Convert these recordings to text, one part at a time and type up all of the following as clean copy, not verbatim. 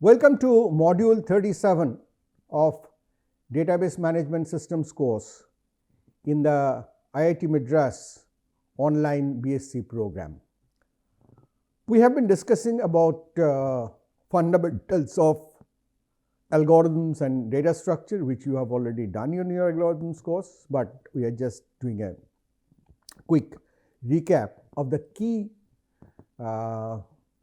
Welcome to Module 37 of Database Management Systems course in the IIT Madras online BSc program. We have been discussing about fundamentals of algorithms and data structure, which you have already done in your algorithms course, but we are just doing a quick recap of the key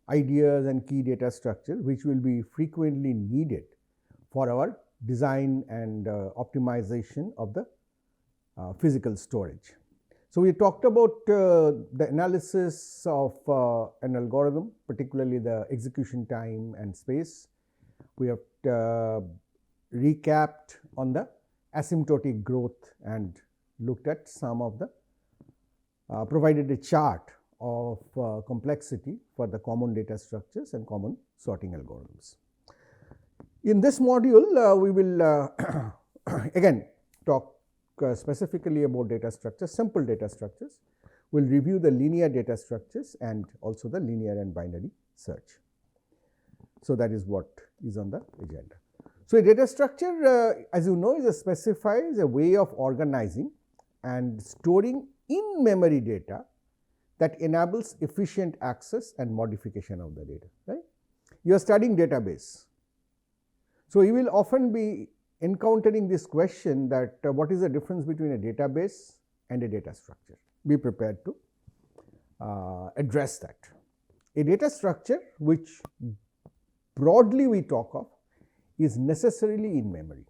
ideas and key data structure which will be frequently needed for our design and optimization of the physical storage. So, we talked about the analysis of an algorithm, particularly the execution time and space. We have recapped on the asymptotic growth and looked at some of the provided a chart of complexity for the common data structures and common sorting algorithms. In this module, we will again talk specifically about data structures, simple data structures. We will review the linear data structures and also the linear and binary search. So, that is what is on the agenda. So, a data structure as you know specifies a way of organizing and storing in memory data that enables efficient access and modification of the data, right. You are studying database. So, you will often be encountering this question that what is the difference between a database and a data structure. Be prepared to address that. A data structure which broadly we talk of is necessarily in memory,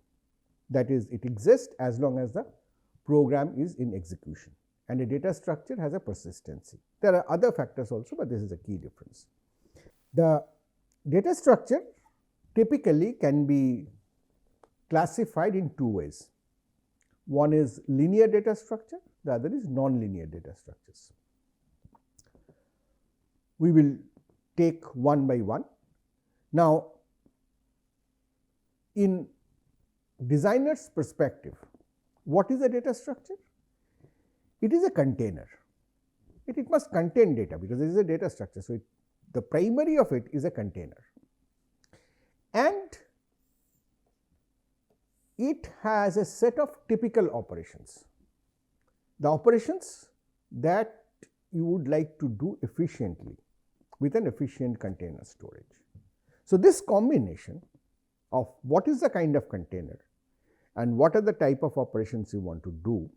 that is it exists as long as the program is in execution, and a data structure has a persistency. There are other factors also, but this is a key difference. The data structure typically can be classified in two ways. One is linear data structure, the other is non-linear data structures. We will take one by one. Now, in designer's perspective, what is a data structure? It is a container. It must contain data because it is a data structure. So, the primary of it is a container, and it has a set of typical operations, the operations that you would like to do efficiently with an efficient container storage. So, this combination of what is the kind of container and what are the type of operations you want to do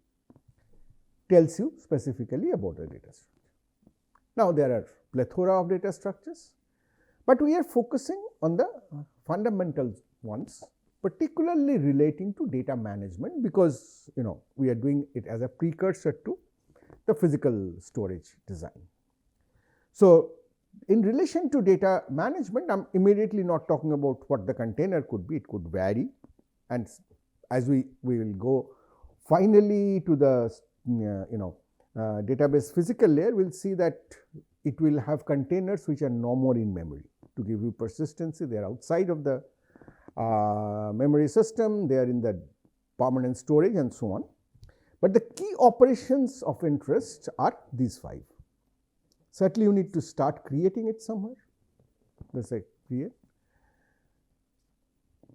tells you specifically about the data structure. Now, there are plethora of data structures, but we are focusing on the fundamental ones, particularly relating to data management, because we are doing it as a precursor to the physical storage design. So, in relation to data management, I am immediately not talking about what the container could be, it could vary, and as we will go finally to the database physical layer, we will see that it will have containers which are no more in memory. To give you persistency, they are outside of the memory system, they are in the permanent storage and so on. But the key operations of interest are these 5. Certainly, you need to start creating it somewhere. Let us say create.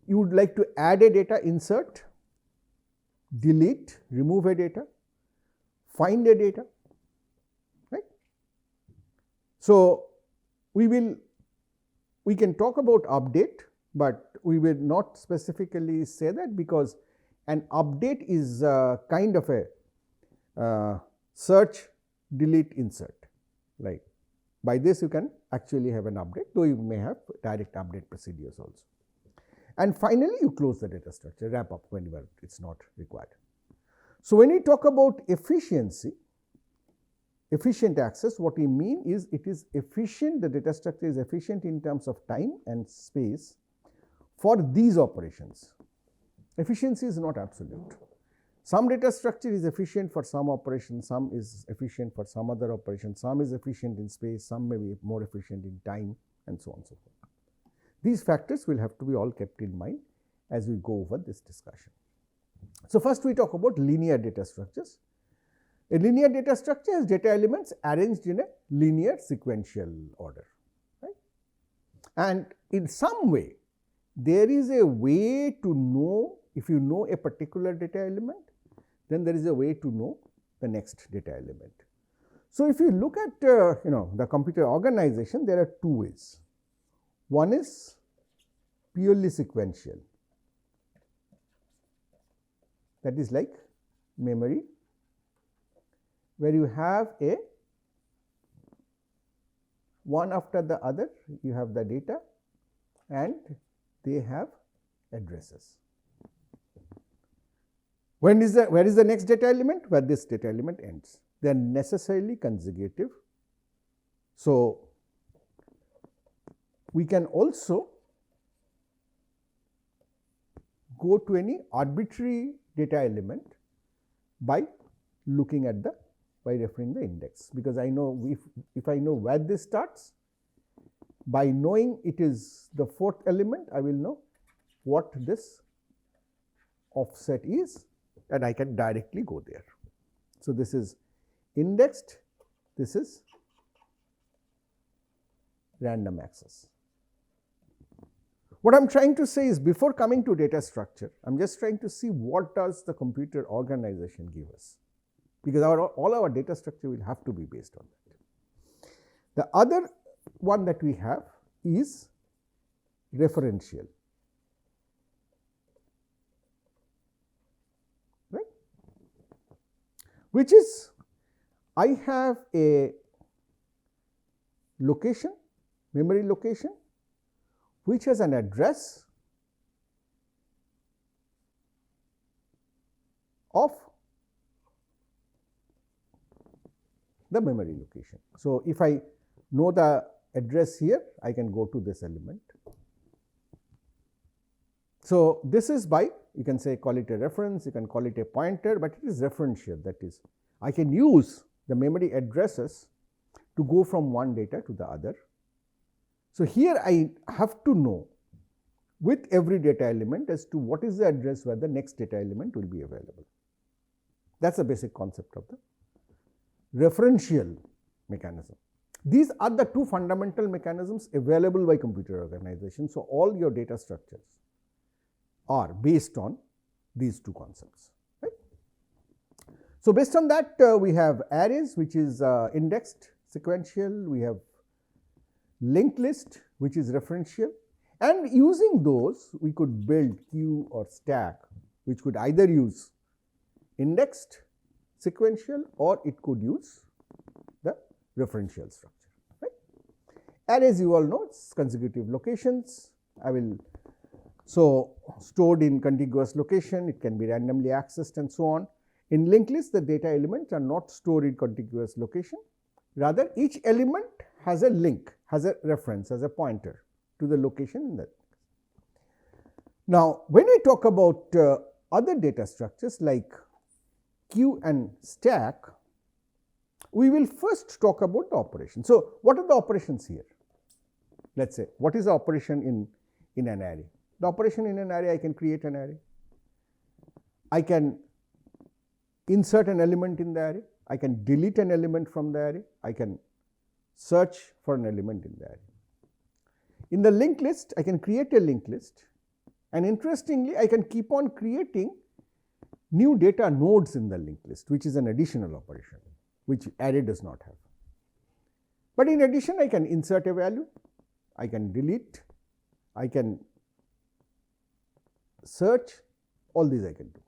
You would like to add a data, insert, delete, remove a data, find a data, right. So, we can talk about update, but we will not specifically say that, because an update is kind of a search, delete, insert. Like by this you can actually have an update, though you may have direct update procedures also. And finally, you close the data structure, wrap up whenever it is not required. So, when we talk about efficiency, efficient access, what we mean is it is efficient, the data structure is efficient in terms of time and space for these operations. Efficiency is not absolute. Some data structure is efficient for some operation, some is efficient for some other operation, some is efficient in space, some may be more efficient in time, and so on and so forth. These factors will have to be all kept in mind as we go over this discussion. So, first we talk about linear data structures. A linear data structure has data elements arranged in a linear sequential order, right? And in some way there is a way to know, if you know a particular data element, then there is a way to know the next data element. So, if you look at the computer organization, there are two ways. One is purely sequential, that is like memory, where you have a one after the other, you have the data and they have addresses. Where is the next data element? Where this data element ends. They are necessarily consecutive. So, we can also go to any arbitrary data element by looking at by referring the index, because I know if I know where this starts, by knowing it is the fourth element, I will know what this offset is and I can directly go there. So, this is indexed, this is random access. What I am trying to say is, before coming to data structure, I am just trying to see what does the computer organization give us, because all our data structure will have to be based on that. The other one that we have is referential, right, which is I have a location, memory location, which has an address of the memory location. So, if I know the address here, I can go to this element. So, this is by, you can say call it a reference, you can call it a pointer, but it is referential, that is I can use the memory addresses to go from one data to the other. So, here I have to know with every data element as to what is the address where the next data element will be available. That is the basic concept of the referential mechanism. These are the two fundamental mechanisms available by computer organization. So, all your data structures are based on these two concepts, right. So, based on that we have arrays, which is indexed sequential, we have linked list, which is referential, and using those we could build queue or stack, which could either use indexed sequential or it could use the referential structure, right. Arrays, you all know, it's consecutive locations. So, stored in contiguous location, it can be randomly accessed and so on. In linked list, the data elements are not stored in contiguous location, rather each element has a link, has a reference, has a pointer to the location in that. Now, when we talk about other data structures like queue and stack, we will first talk about the operation. So, what are the operations here? Let us say, what is the operation in an array? The operation in an array, I can create an array, I can insert an element in the array, I can delete an element from the array, I can search for an element in the array. In the linked list, I can create a linked list, and interestingly, I can keep on creating new data nodes in the linked list, which is an additional operation, which array does not have. But in addition, I can insert a value, I can delete, I can search, all these I can do.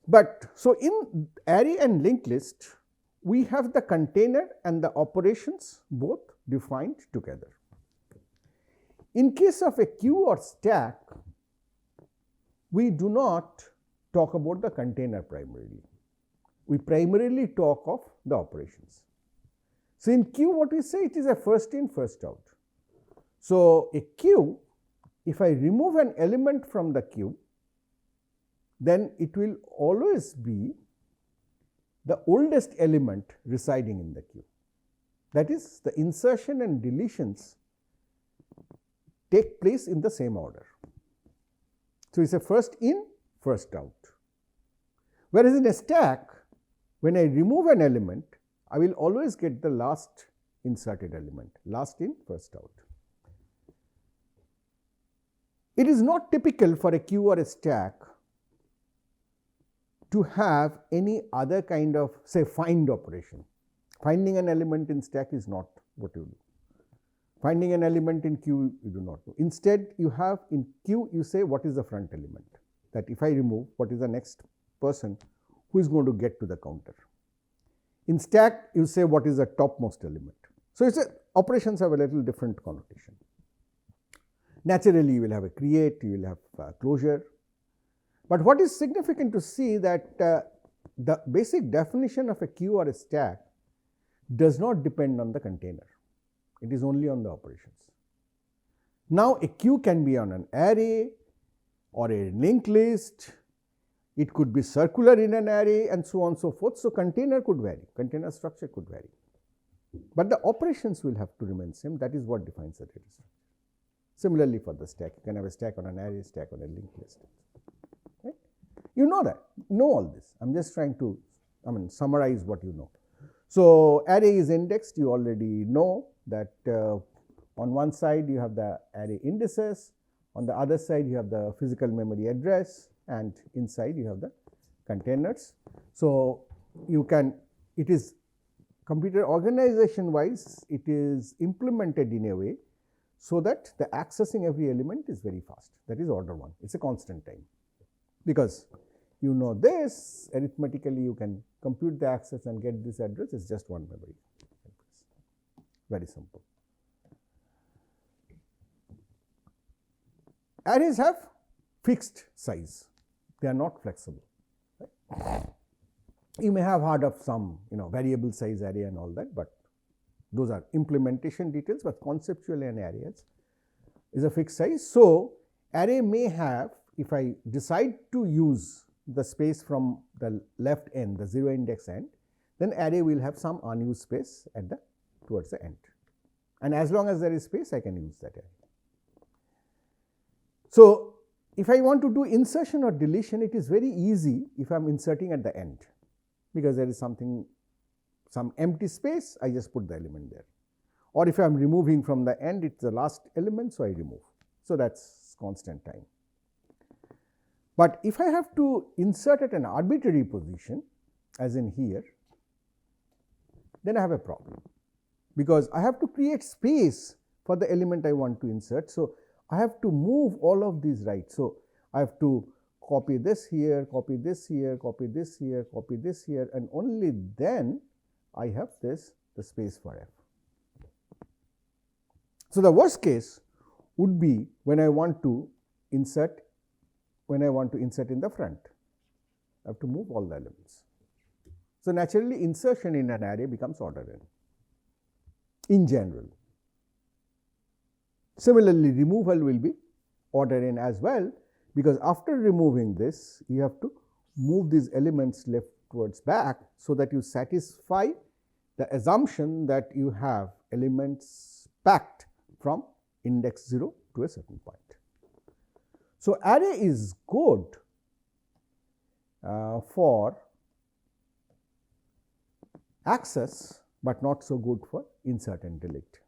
But so in array and linked list, we have the container and the operations both defined together. In case of a queue or stack, we do not talk about the container primarily. We primarily talk of the operations. So, in queue, what we say, it is a first in, first out. So, a queue, if I remove an element from the queue, then it will always be the oldest element residing in the queue. That is, the insertion and deletions take place in the same order. So, it is a first in, first out. Whereas in a stack, when I remove an element, I will always get the last inserted element, last in, first out. It is not typical for a queue or a stack to have any other kind of, say, find operation. Finding an element in stack is not what you do. Finding an element in queue, you do not do. Instead, you have in queue, you say what is the front element, that if I remove, what is the next person who is going to get to the counter. In stack, you say what is the topmost element. So, it's operations have a little different connotation. Naturally, you will have a create, you will have a closure. But what is significant to see that the basic definition of a queue or a stack does not depend on the container. It is only on the operations. Now, a queue can be on an array or a linked list. It could be circular in an array and so on and so forth. So, container could vary, container structure could vary, but the operations will have to remain same. That is what defines the data structure. Similarly, for the stack, you can have a stack on an array, stack on a linked list. Right? You know that, know all this. I am just trying to, summarize what you know. So, array is indexed. You already know that on one side you have the array indices, on the other side you have the physical memory address, and inside you have the containers. So, you can, it is computer organization wise, it is implemented in a way so that the accessing every element is very fast. That is order 1. It is a constant time, because you know this, arithmetically you can compute the access and get this address. It is just one memory address. Very simple. Arrays have fixed size. They are not flexible. Right? You may have heard of some, variable size array and all that, but those are implementation details, but conceptually an array is a fixed size. So, array may have, if I decide to use the space from the left end, the 0 index end, then array will have some unused space at the towards the end, and as long as there is space, I can use that array. So, if I want to do insertion or deletion, it is very easy if I am inserting at the end, because there is something, some empty space, I just put the element there, or if I am removing from the end, it is the last element, so I remove. So, that is constant time. But if I have to insert at an arbitrary position, as in here, then I have a problem, because I have to create space for the element I want to insert. So, I have to move all of these right. So, I have to copy this here, copy this here, copy this here, copy this here, and only then I have this, the space for f. So, the worst case would be when I want to insert, in the front, I have to move all the elements. So, naturally insertion in an array becomes order n in general. Similarly, removal will be order n as well, because after removing this, you have to move these elements left towards back, so that you satisfy the assumption that you have elements packed from index 0 to a certain point. So, array is good for access, but not so good for insert and delete.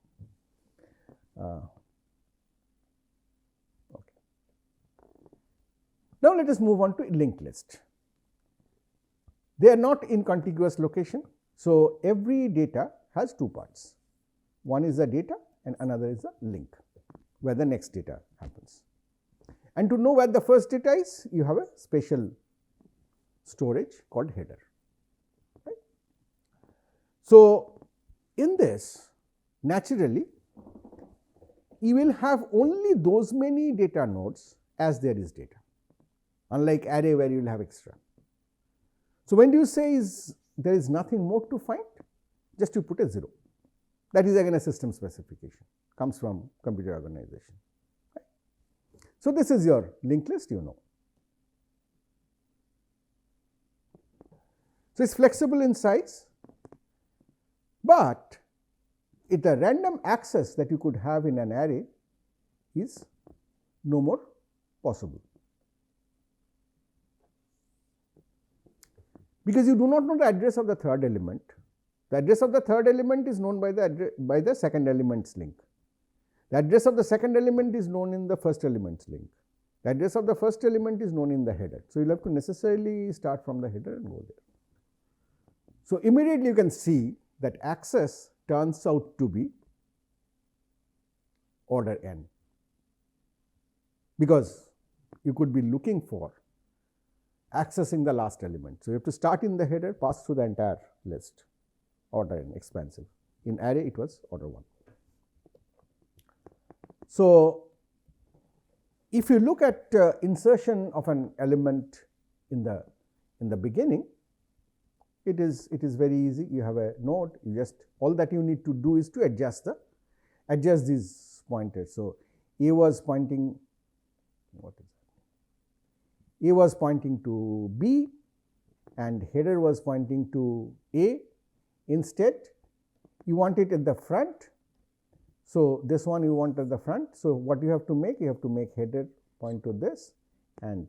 Now, let us move on to linked list. They are not in contiguous location. So, every data has two parts. One is the data and another is the link, where the next data happens. And to know where the first data is, you have a special storage called header. Right? So, in this, naturally, you will have only those many data nodes as there is data, unlike array where you will have extra. So, when do you say there is nothing more to find? Just you put a 0. That is again a system specification, comes from computer organization. Right? So, this is your linked list, you know. So, it is flexible in size, but the random access that you could have in an array is no more possible, because you do not know the address of the third element. The address of the third element is known by the second element's link. The address of the second element is known in the first element's link. The address of the first element is known in the header. So, you will have to necessarily start from the header and go there. So, immediately you can see that access turns out to be order n, because you could be looking for accessing the last element. So, you have to start in the header, pass through the entire list, order n, expansive. In array it was order 1. So, if you look at insertion of an element in the beginning, it is very easy. You have a node, you just, all that you need to do is to adjust these pointers. So, A was pointing, what is that? A was pointing to B and header was pointing to A. Instead, you want it at the front. So, this one you want at the front. So, what you have to make? You have to make header point to this and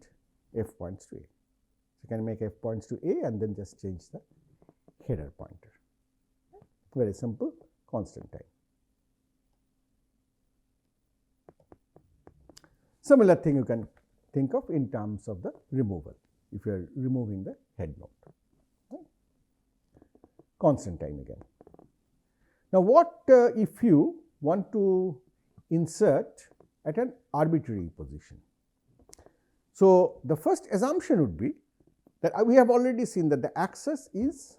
F points to A. So, you can make F points to A and then just change the header pointer. Very simple, constant time. Similar thing you can think of in terms of the removal, if you are removing the head node. Right? Constant time again. Now, what if you want to insert at an arbitrary position? So, the first assumption would be that we have already seen that the access is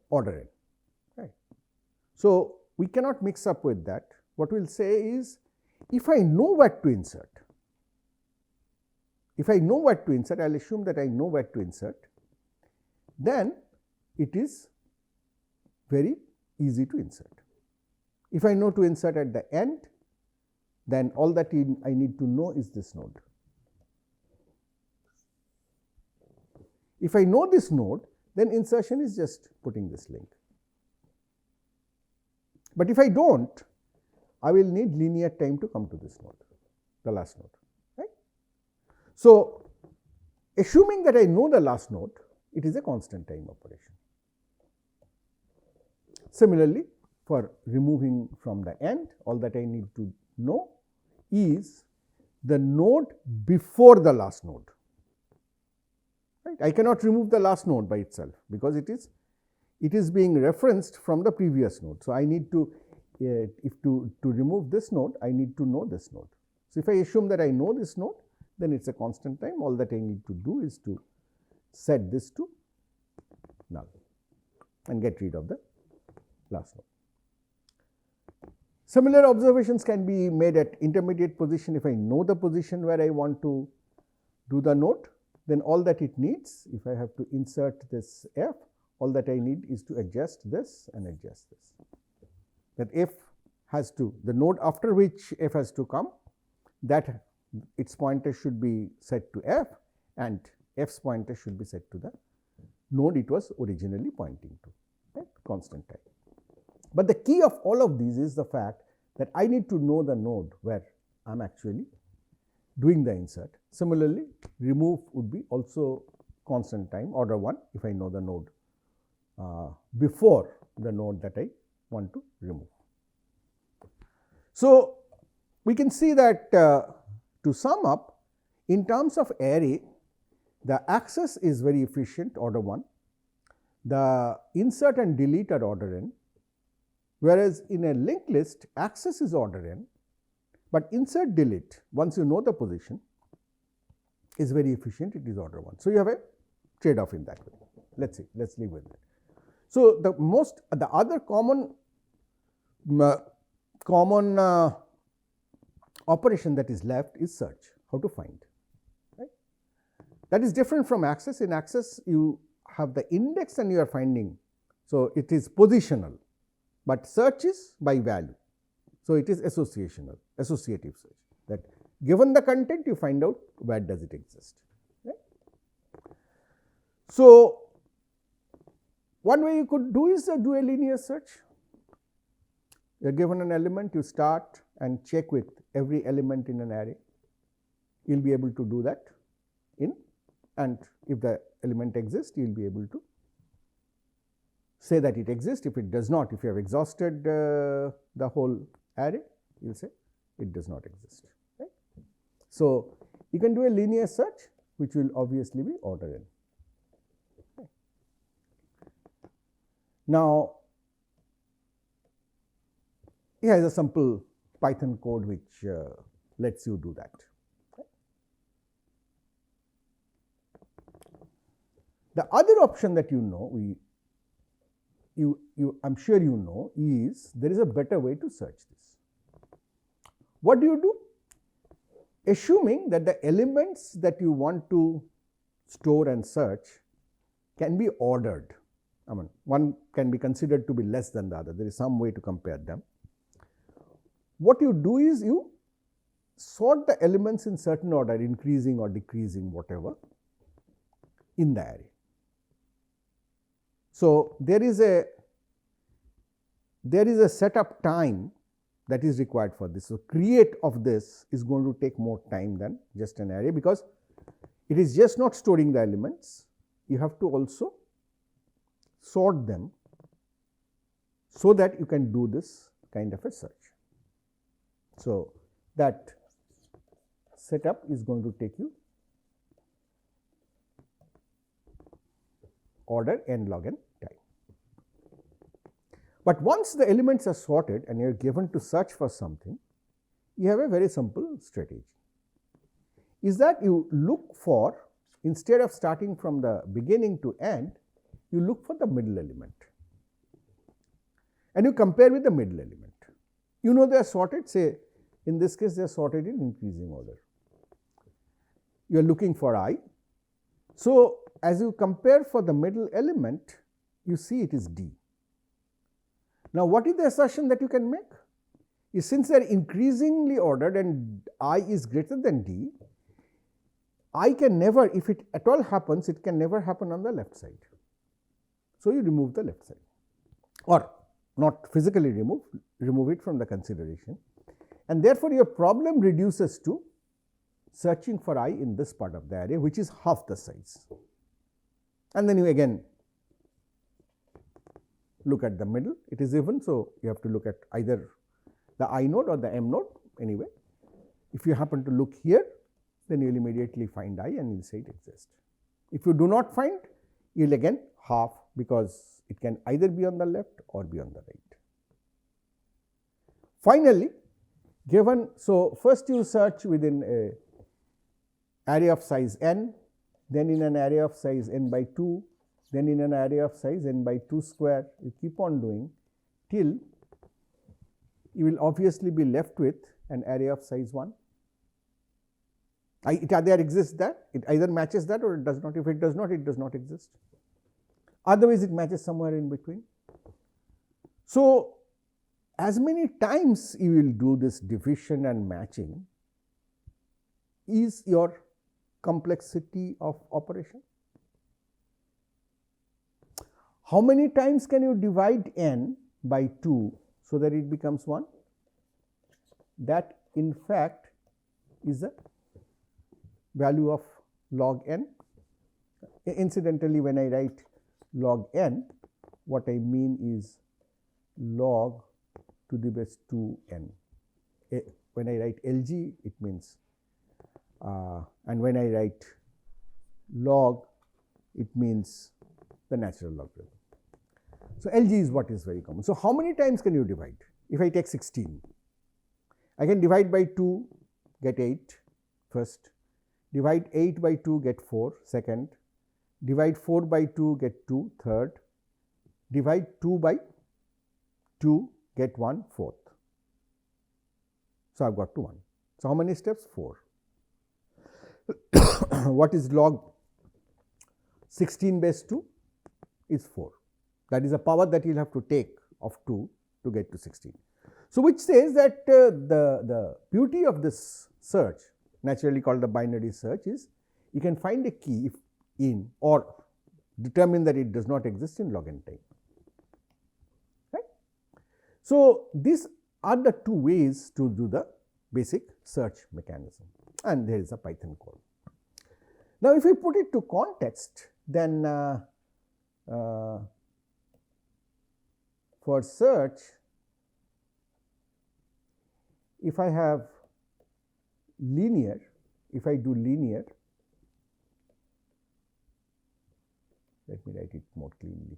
order n. Right. So, we cannot mix up with that. What we will say is, if I know what to insert, I will assume that I know what to insert, then it is very easy to insert. If I know to insert at the end, then all that I need to know is this node. If I know this node, then insertion is just putting this link. But if I do not, I will need linear time to come to this node, the last node. Right? So, assuming that I know the last node, it is a constant time operation. Similarly, for removing from the end, all that I need to know is the node before the last node. Right? I cannot remove the last node by itself, because it is being referenced from the previous node. So, I need to to remove this node, I need to know this node. So, if I assume that I know this node, then it is a constant time. All that I need to do is to set this to null and get rid of the last node. Similar observations can be made at intermediate position. If I know the position where I want to do the node, then all that it needs, if I have to insert this F, all that I need is to adjust this and adjust this. That F has to, the node after which F has to come, that its pointer should be set to F and F's pointer should be set to the node it was originally pointing to, right? Constant time. But the key of all of these is the fact that I need to know the node where I am actually doing the insert. Similarly, remove would be also constant time, order 1, if I know the node before the node that I want to remove. So, we can see that to sum up, in terms of array, the access is very efficient, order 1, the insert and delete are order n, whereas in a linked list, access is order n, but insert delete, once you know the position, is very efficient, it is order 1. So, you have a trade off in that way. Let us see, let us leave with it. So, the other common operation that is left is search, how to find, right. That is different from access. In access, you have the index and you are finding. So, it is positional, but search is by value. So, it is associative search, that given the content you find out where does it exist. Right? So, one way you could do is do a linear search. You are given an element, you start and check with every element in an array. You will be able to do that and if the element exists, you will be able to say that it exists. If it does not, if you have exhausted the whole array, you will say it does not exist. Right? So, You can do a linear search, which will obviously be order n. Now, here is a simple Python code which lets you do that. The other option that you know, I'm sure you know, is there is a better way to search this. What do? Assuming that the elements that you want to store and search can be ordered. I mean, one can be considered to be less than the other. There is some way to compare them. What you do is you sort the elements in certain order, increasing or decreasing, whatever, in the array. So, there is a setup time that is required for this. So, create of this is going to take more time than just an array, because it is just not storing the elements, you have to also sort them so that you can do this kind of a search. So, that setup is going to take you order n log n time. But once the elements are sorted and you are given to search for something, you have a very simple strategy. Is that you look for, instead of starting from the beginning to end, you look for the middle element and you compare with the middle element. You know they are sorted, say in this case they are sorted in increasing order. You are looking for I. So, as you compare for the middle element, you see it is D. Now, what is the assertion that you can make? Is since they are increasingly ordered and I is greater than D, I can never, if it at all happens, it can never happen on the left side. So, you remove the left side, or not physically remove it from the consideration, and therefore, your problem reduces to searching for I in this part of the array, which is half the size. And then you again look at the middle, it is even. So, you have to look at either the I node or the M node anyway. If you happen to look here, then you will immediately find I and you will say it exists. If you do not find, you will again half, because it can either be on the left or be on the right. Finally, given, so first you search within a array of size n, then in an array of size n by 2, then in an array of size n by 2 square, you keep on doing till you will obviously be left with an array of size 1. It either exists that, it either matches that or it does not. If it does not, it does not exist. Otherwise, it matches somewhere in between. So, as many times you will do this division and matching is your complexity of operation. How many times can you divide n by 2 so that it becomes 1? That in fact is the value of log n. Incidentally, when I write log n, what I mean is log to the base 2n. When I write Lg, it means, and when I write log, it means the natural logarithm. So, Lg is what is very common. So, how many times can you divide? If I take 16, I can divide by 2, get 8 first, divide 8 by 2, get 4 second, divide 4 by 2, get 2 third, divide 2 by 2, get 1 fourth. So, I have got to 1. So, how many steps? 4. What is log 16 base 2? Is 4. That is a power that you will have to take of 2 to get to 16. So, which says that the beauty of this search, naturally called the binary search, is you can find a key if in or determine that it does not exist in log n time. Right? So, these are the two ways to do the basic search mechanism, and there is a Python code. Now, if we put it to context, then for search, if I have linear, if I do linear, let me write it more cleanly.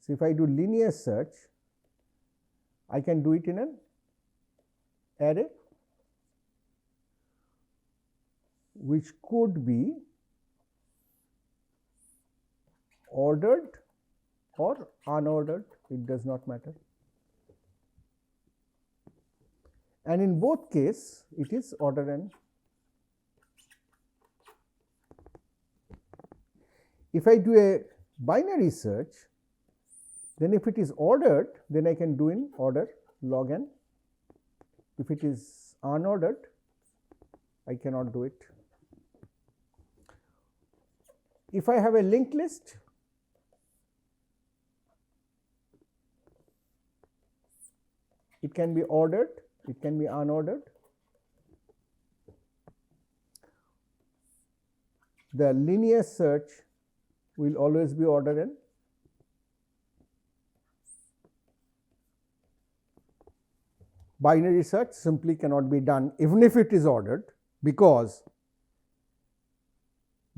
So, if I do linear search, I can do it in an array which could be ordered or unordered, it does not matter. And in both cases, it is order n. If I do a binary search, then if it is ordered, then I can do in order log n. If it is unordered, I cannot do it. If I have a linked list, it can be ordered, it can be unordered. The linear search will always be order n. Binary search simply cannot be done even if it is ordered, because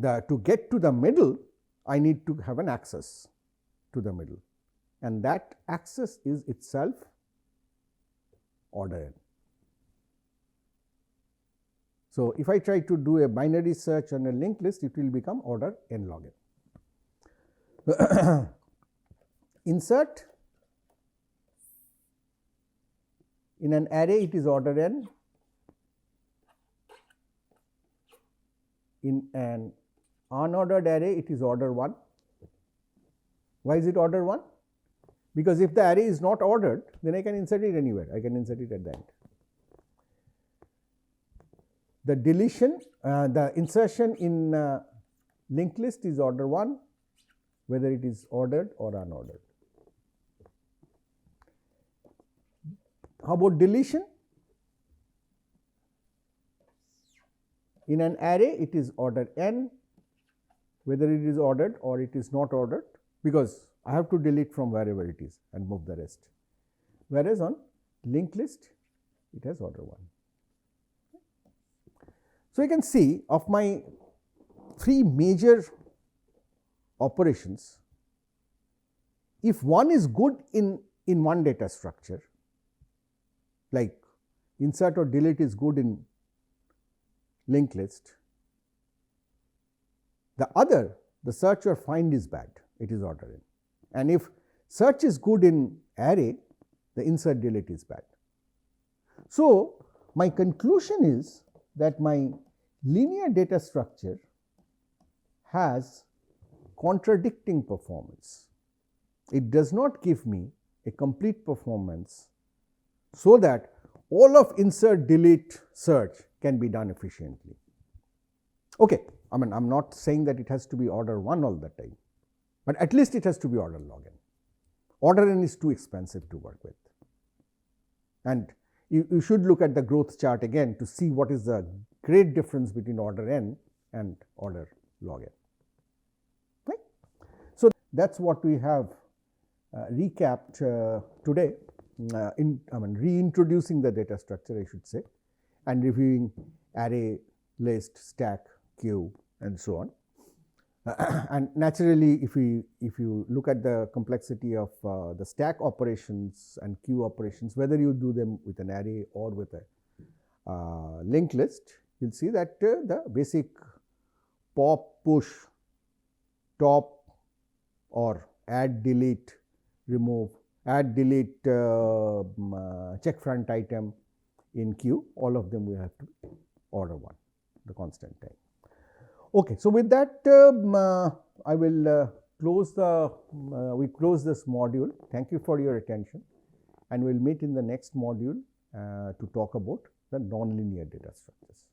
to get to the middle, I need to have an access to the middle, and that access is itself order n. So, if I try to do a binary search on a linked list, it will become order n log n. Insert, in an array it is order n, in an unordered array it is order 1. Why is it order 1? Because if the array is not ordered, then I can insert it anywhere, I can insert it at the end. The deletion, the insertion in linked list is order 1, whether it is ordered or unordered. How about deletion? In an array, it is order n, whether it is ordered or it is not ordered, because I have to delete from wherever it is and move the rest. Whereas on linked list, it has order 1. So, you can see of my 3 major operations, if one is good in one data structure, like insert or delete is good in linked list, the other, the search or find, is bad, it is order n. And if search is good in array, the insert delete is bad. So, my conclusion is that my linear data structure has contradicting performance. It does not give me a complete performance, so that all of insert, delete, search can be done efficiently. Okay, I mean, I am not saying that it has to be order 1 all the time, but at least it has to be order log n. Order n is too expensive to work with, and you should look at the growth chart again to see what is the great difference between order n and order log n. Right? So, that is what we have recapped today, reintroducing the data structure, I should say, and reviewing array, list, stack, queue, and so on. And naturally, if you look at the complexity of the stack operations and queue operations, whether you do them with an array or with a linked list, you will see that the basic pop, push, top, or add, delete, remove, add, delete, check front item in queue, all of them we have to order 1, the constant time. Okay, so with that, I will we close this module. Thank you for your attention, and we will meet in the next module to talk about the nonlinear data structures.